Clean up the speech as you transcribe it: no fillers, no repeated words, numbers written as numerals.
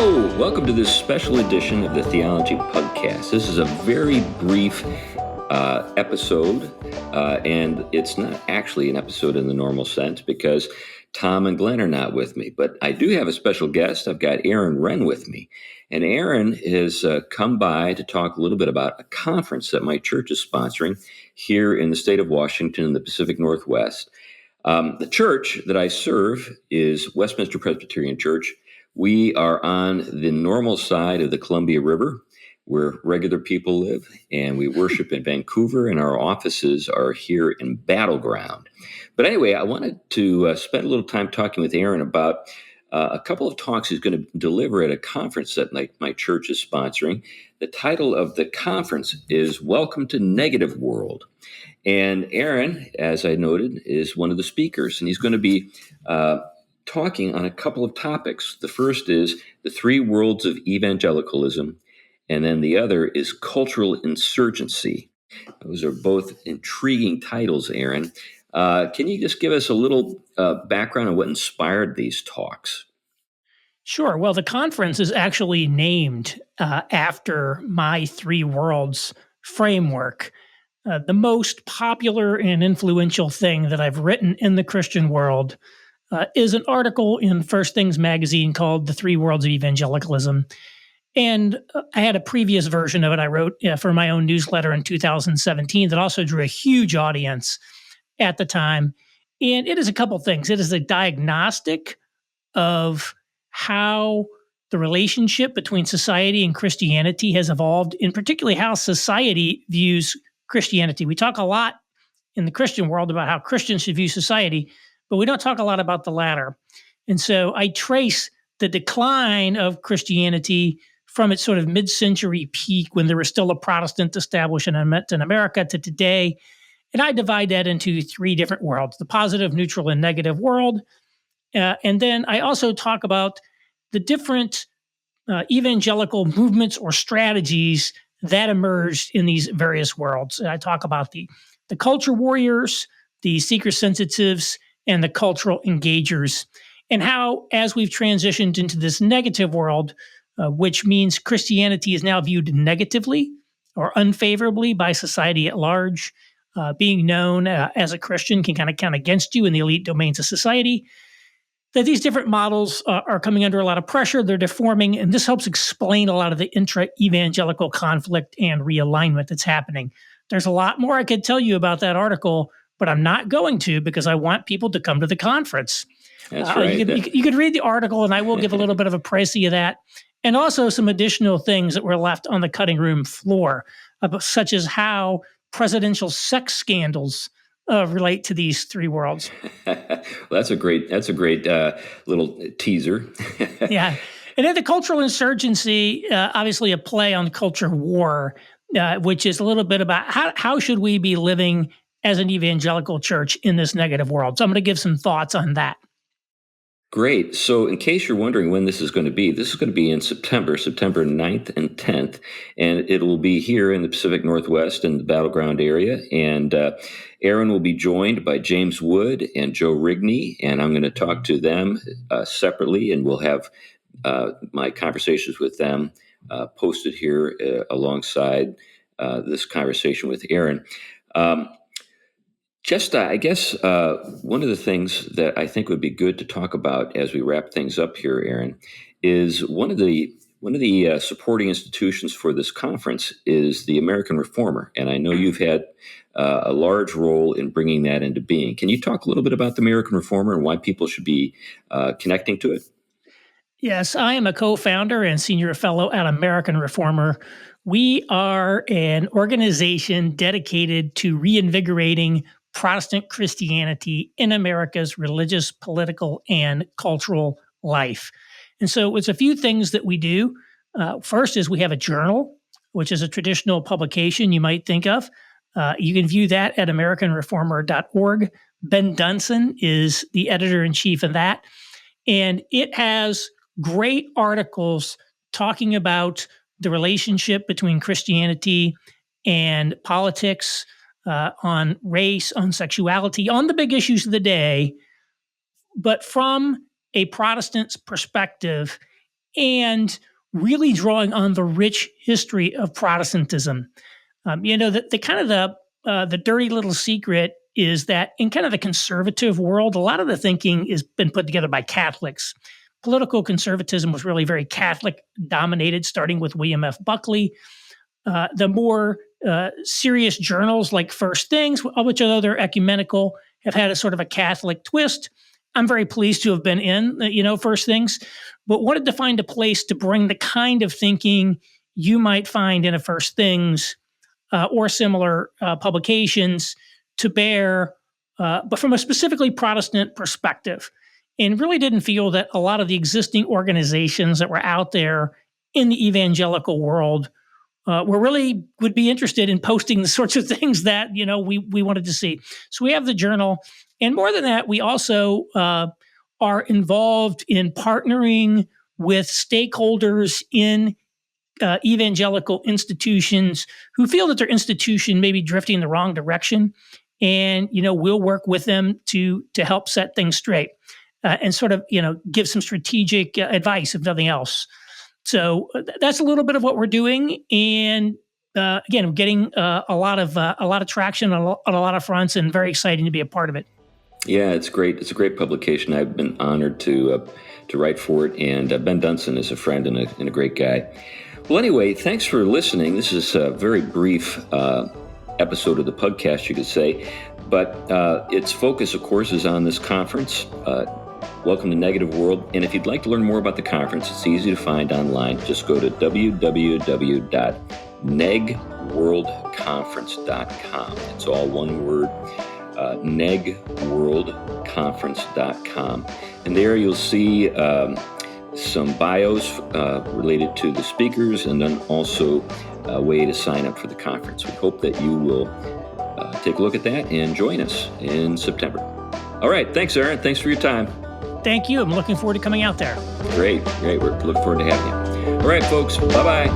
Hello, welcome to this special edition of the Theology Pugcast. This is a very brief episode, and it's not actually an episode in the normal sense because Tom and Glenn are not with me. But I do have a special guest. I've got Aaron Renn with me. And Aaron has come by to talk a little bit about a conference that my church is sponsoring here in the state of Washington in the Pacific Northwest. The church that I serve is Westminster Presbyterian Church. We are on the normal side of the Columbia River, where regular people live, and we worship in Vancouver, and our offices are here in Battleground. But anyway, I wanted to spend a little time talking with Aaron about a couple of talks he's going to deliver at a conference that my church is sponsoring. The title of the conference is Welcome to Negative World. And Aaron, as I noted, is one of the speakers, and he's going to be talking on a couple of topics. The first is the three worlds of evangelicalism, and then the other is cultural insurgency. Those are both intriguing titles, Aaron. Can you just give us a little background on what inspired these talks? Sure. Well, the conference is actually named after my three worlds framework. The most popular and influential thing that I've written in the Christian world is an article in First Things magazine called The Three Worlds of Evangelicalism. And I had a previous version of it I wrote for my own newsletter in 2017 that also drew a huge audience at the time. And it is a couple things. It is a diagnostic of how the relationship between society and Christianity has evolved, and particularly how society views Christianity. We talk a lot in the Christian world about how Christians should view society, but we don't talk a lot about the latter. And so I trace the decline of Christianity from its sort of mid-century peak when there was still a Protestant establishment in America to today. And I divide that into three different worlds: the positive, neutral, and negative world. And then I also talk about the different evangelical movements or strategies that emerged in these various worlds. And I talk about the culture warriors, the seeker sensitives, and the cultural engagers, and how, as we've transitioned into this negative world, which means Christianity is now viewed negatively or unfavorably by society at large, being known as a Christian can kind of count against you in the elite domains of society, that these different models are coming under a lot of pressure, they're deforming, and this helps explain a lot of the intra-evangelical conflict and realignment that's happening. There's a lot more I could tell you about that article, but I'm not going to because I want people to come to the conference. That's right. You could read the article, and I will give a little bit of a précis of that, and also some additional things that were left on the cutting room floor, such as how presidential sex scandals relate to these three worlds. Well, that's a great little teaser. Yeah. And then the cultural insurgency, obviously a play on culture war, which is a little bit about how should we be living as an evangelical church in this negative world. So I'm going to give some thoughts on that. Great. So in case you're wondering when this is going to be in September 9th and 10th, and it will be here in the Pacific Northwest in the Battleground area. And Aaron will be joined by James Wood and Joe Rigney, and I'm going to talk to them separately, and we'll have my conversations with them posted here alongside this conversation with Aaron. I guess one of the things that I think would be good to talk about as we wrap things up here, Aaron, is one of the supporting institutions for this conference is the American Reformer, and I know you've had a large role in bringing that into being. Can you talk a little bit about the American Reformer and why people should be connecting to it? Yes, I am a co-founder and senior fellow at American Reformer. We are an organization dedicated to reinvigorating Protestant Christianity in America's religious, political, and cultural life. And so it's a few things that we do. First is we have a journal, which is a traditional publication you might think of. You can view that at AmericanReformer.org. Ben Dunson is the editor-in-chief of that. And it has great articles talking about the relationship between Christianity and politics, on race, on sexuality, on the big issues of the day, but from a Protestant's perspective and really drawing on the rich history of Protestantism. The kind of the dirty little secret is that in kind of the conservative world, a lot of the thinking has been put together by Catholics. Political conservatism was really very Catholic dominated, starting with William F. Buckley. The more serious journals like First Things, which although they're ecumenical, have had a sort of a Catholic twist. I'm very pleased to have been in, First Things, but wanted to find a place to bring the kind of thinking you might find in a First Things or similar publications to bear, but from a specifically Protestant perspective. And really didn't feel that a lot of the existing organizations that were out there in the evangelical world would be interested in posting the sorts of things that, we wanted to see. So we have the journal. And more than that, we also are involved in partnering with stakeholders in evangelical institutions who feel that their institution may be drifting in the wrong direction. And, we'll work with them to help set things straight and sort of, give some strategic advice, if nothing else. So that's a little bit of what we're doing. And again, we're getting a lot of traction on a lot of fronts, and very exciting to be a part of it. Yeah, it's great. It's a great publication. I've been honored to write for it, and Ben Dunson is a friend and a great guy. Well, anyway, thanks for listening. This is a very brief episode of the Pugcast, you could say, but its focus, of course, is on this conference. Welcome to Negative World. And if you'd like to learn more about the conference, it's easy to find online. Just go to www.negworldconference.com. It's all one word, negworldconference.com. And there you'll see some bios related to the speakers, and then also a way to sign up for the conference. We hope that you will take a look at that and join us in September. All right. Thanks, Aaron. Thanks for your time. Thank you. I'm looking forward to coming out there. Great. We're looking forward to having you. All right, folks. Bye-bye.